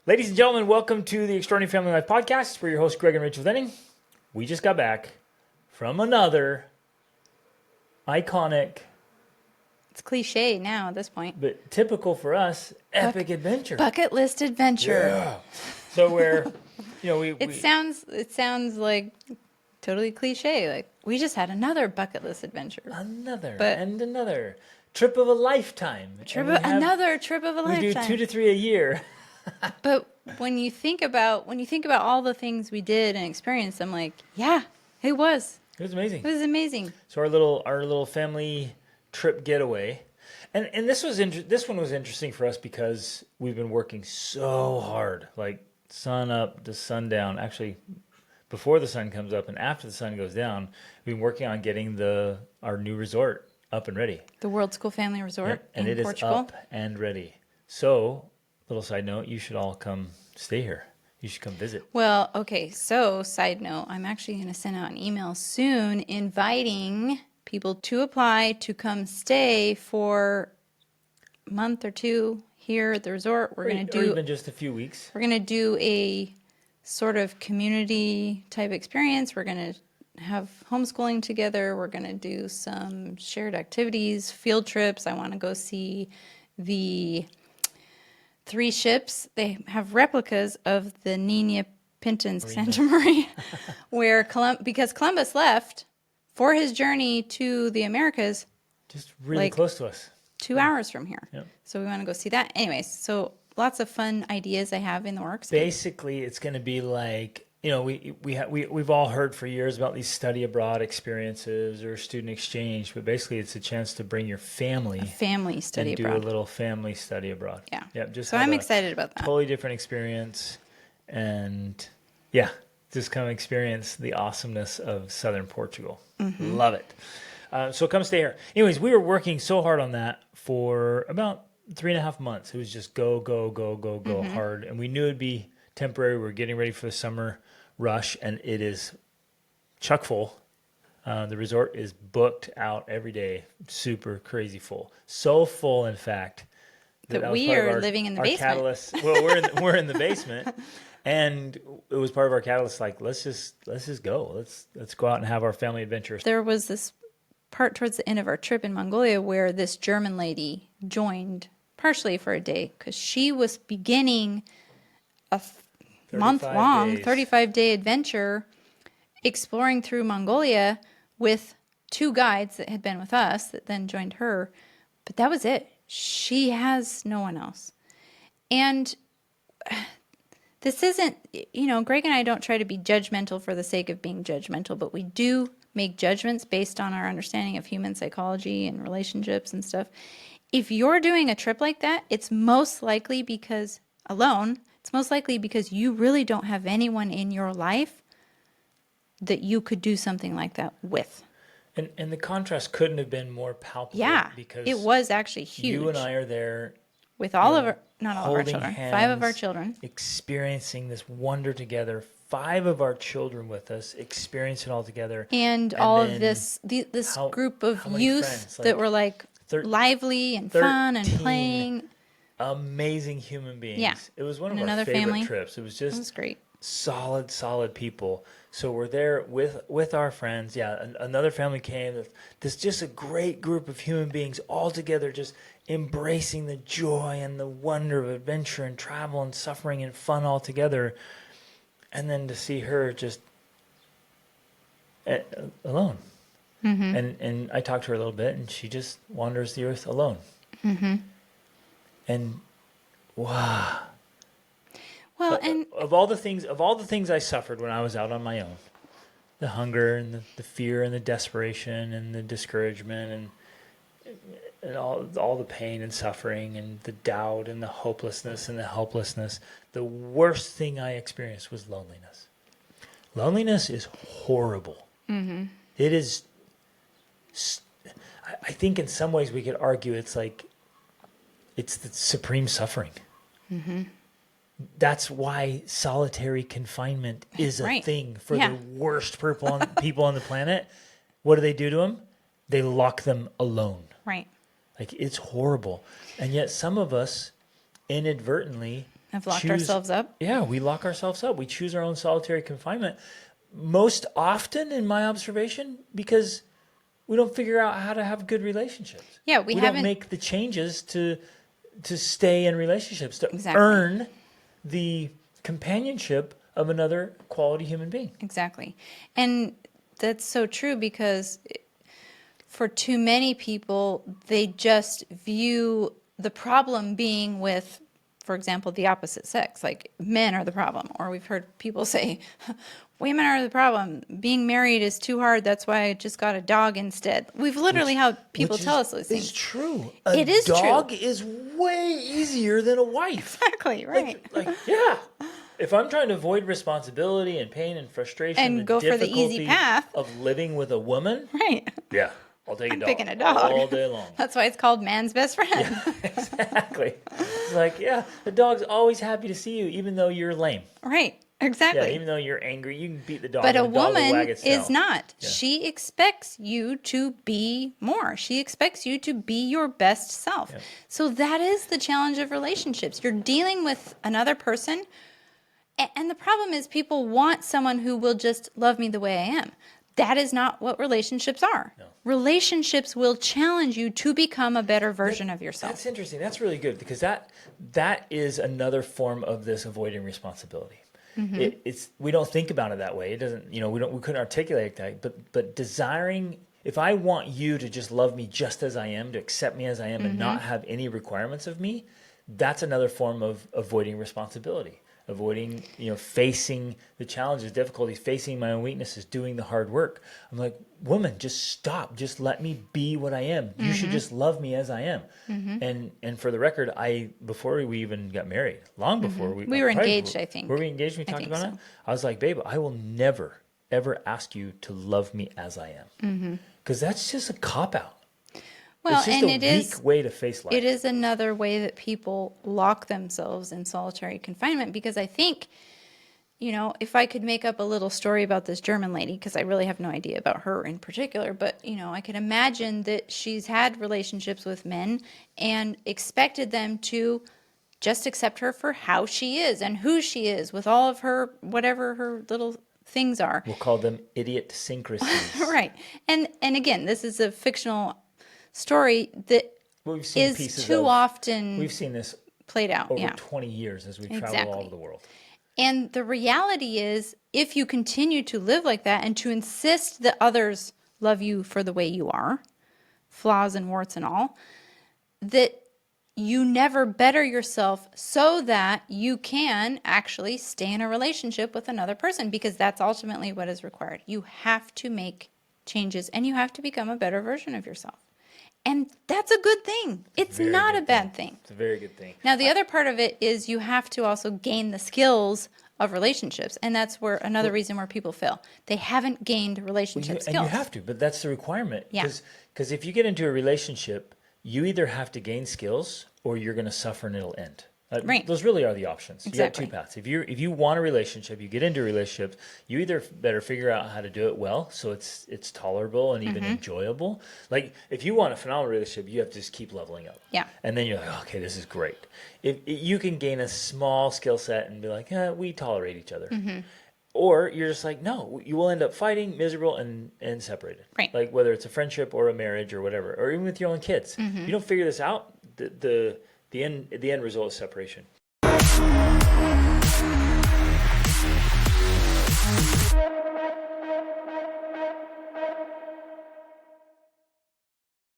Ladies and gentlemen, welcome to the Extraordinary Family Life Podcast. We're your hosts, Greg and Rachel Denning. We just got back from another iconic, It's cliche now at this point. but typical for us, epic adventure. Bucket list adventure. Yeah. So we're, It sounds like totally cliche. Like we just had another bucket list adventure. another trip of a lifetime. Another trip of a lifetime. We do 2 to 3 a year. But when you think about all the things we did and experienced, I'm like, yeah, it was. It was amazing. It was amazing. So our little family trip getaway, and this one was interesting for us because we've been working so hard, like sun up to sundown. Actually, before the sun comes up and after the sun goes down, we've been working on getting our new resort up and ready. The Worldschool Family Resort and in it Portugal. is up and ready. So, little side note, you should all come stay here. You should come visit. Well, okay, so side note, I'm actually going to send out an email soon inviting people to apply to come stay for a month or two here at the resort. We're going to do even just a few weeks. We're going to do a sort of community type experience. We're going to have homeschooling together. We're going to do some shared activities, field trips. I want to go see the 3 ships. They have replicas of the Nina Pinta and Santa Maria, where because Columbus left for his journey to the Americas, just really close to us, 2 hours from here. Yep. So we want to go see that. Anyways, so lots of fun ideas I have in the works. Basically, it's going to be like, we've all heard for years about these study abroad experiences or student exchange, but basically it's a chance to bring your family. Family study and abroad. Do a little family study abroad. Yeah. Yep. Just so I'm excited about that. Totally different experience. And just come experience the awesomeness of southern Portugal. Mm-hmm. Love it. So come stay here. Anyways, we were working so hard on that for about 3.5 months. It was just go mm-hmm. hard. And we knew it'd be temporary. We're getting ready for the summer rush, and it is chock full. The resort is booked out every day, super crazy full. So full, in fact, that we are living in the basement. Catalyst, well, we're in the basement, and it was part of our catalyst. Like, let's just go. Let's go out and have our family adventures. There was this part towards the end of our trip in Mongolia where this German lady joined partially for a day because she was beginning a month-long 35-day adventure exploring through Mongolia with 2 guides that had been with us that then joined her. But that was it. She has no one else. And this isn't, Greg and I don't try to be judgmental for the sake of being judgmental, but we do make judgments based on our understanding of human psychology and relationships and stuff. If you're doing a trip like that, it's most likely because you really don't have anyone in your life that you could do something like that with. And the contrast couldn't have been more palpable. Yeah, because it was actually huge. You and I are there with all of our, not all of our children, hands, 5 of our children. Experiencing this wonder together. 5 of our children with us, experiencing it all together. And all of this group of youth that were like lively and fun and playing. Amazing human beings. Yeah. It was one of our favorite trips. It was great. Solid people. So we're there with our friends. Yeah, another family came. There's just a great group of human beings all together, just embracing the joy and the wonder of adventure and travel and suffering and fun all together. And then to see her just alone. Mm-hmm. And I talked to her a little bit, and she just wanders the earth alone. Mm-hmm. And wow. Well, and of all the things I suffered when I was out on my own, the hunger and the fear and the desperation and the discouragement and all the pain and suffering and the doubt and the hopelessness and the helplessness, the worst thing I experienced was loneliness. Loneliness is horrible. Mm-hmm. It is. I think in some ways we could argue it's the supreme suffering. Mm-hmm. That's why solitary confinement is a thing for the worst people on the planet. What do they do to them? They lock them alone. Right. Like, it's horrible. And yet some of us inadvertently Have locked ourselves up. Yeah, we lock ourselves up. We choose our own solitary confinement. Most often, in my observation, because we don't figure out how to have good relationships. Yeah, we don't make the changes to stay in relationships, to Exactly. earn the companionship of another quality human being. Exactly. And that's so true because for too many people, they just view the problem being with, for example, the opposite sex, like men are the problem. Or we've heard people say, women are the problem. Being married is too hard. That's why I just got a dog instead. We've literally had people tell us those things. It's true. It is true. A dog is way easier than a wife. Exactly, right. Yeah. If I'm trying to avoid responsibility and pain and frustration And go for the easy path of living with a woman, right. yeah, I'll take I'm picking a dog all day long. That's why it's called man's best friend. Yeah, exactly. It's like, yeah, the dog's always happy to see you, even though you're lame. Right. Exactly. Yeah, even though you're angry, you can beat the dog. But a and the dog will woman wag its tail. is not. Yeah. She expects you to be more. She expects you to be your best self. Yeah. So that is the challenge of relationships. You're dealing with another person. And the problem is people want someone who will just love me the way I am. That is not what relationships are. No. Relationships will challenge you to become a better version of yourself. That's interesting. That's really good because that is another form of this avoiding responsibility. Mm-hmm. We don't think about it that way. It doesn't, we couldn't articulate that. But desiring, if I want you to just love me just as I am, to accept me as I am, and not have any requirements of me, that's another form of avoiding responsibility. Avoiding, facing the challenges, difficulties, facing my own weaknesses, doing the hard work. I'm like, woman, just stop. Just let me be what I am. You should just love me as I am. And for the record, before we even got married, long before we were engaged, I think. Were we engaged when we talked about it? I was like, babe, I will never, ever ask you to love me as I am. Because that's just a cop-out. Well, it's just and a weak way to face life. It is another way that people lock themselves in solitary confinement because I think, if I could make up a little story about this German lady, because I really have no idea about her in particular, but, I can imagine that she's had relationships with men and expected them to just accept her for how she is and who she is with all of her, whatever her little things are. We'll call them idiosyncrasies. Right. And again, this is a fictional story that is too often we've seen this played out over 20 years as we travel all over the world. And the reality is, if you continue to live like that and to insist that others love you for the way you are, flaws and warts and all, that you never better yourself so that you can actually stay in a relationship with another person, because that's ultimately what is required. You have to make changes and you have to become a better version of yourself. And that's a good thing. It's not a bad thing. It's a very good thing. Now, the other part of it is you have to also gain the skills of relationships. And that's where another reason where people fail. They haven't gained relationship skills. And you have to, but that's the requirement. Yeah. Because if you get into a relationship, you either have to gain skills or you're going to suffer and it'll end. Right. Those really are the options. Exactly. You got two paths. If you want a relationship, you get into a relationship, you either better figure out how to do it well so it's tolerable and even enjoyable. Like if you want a phenomenal relationship, you have to just keep leveling up. Yeah. And then you're like, okay, this is great. If you can gain a small skill set and be like, we tolerate each other. Or you're just like, no, you will end up fighting, miserable, and separated. Right. Like whether it's a friendship or a marriage or whatever, or even with your own kids. If you don't figure this out, the end result is separation.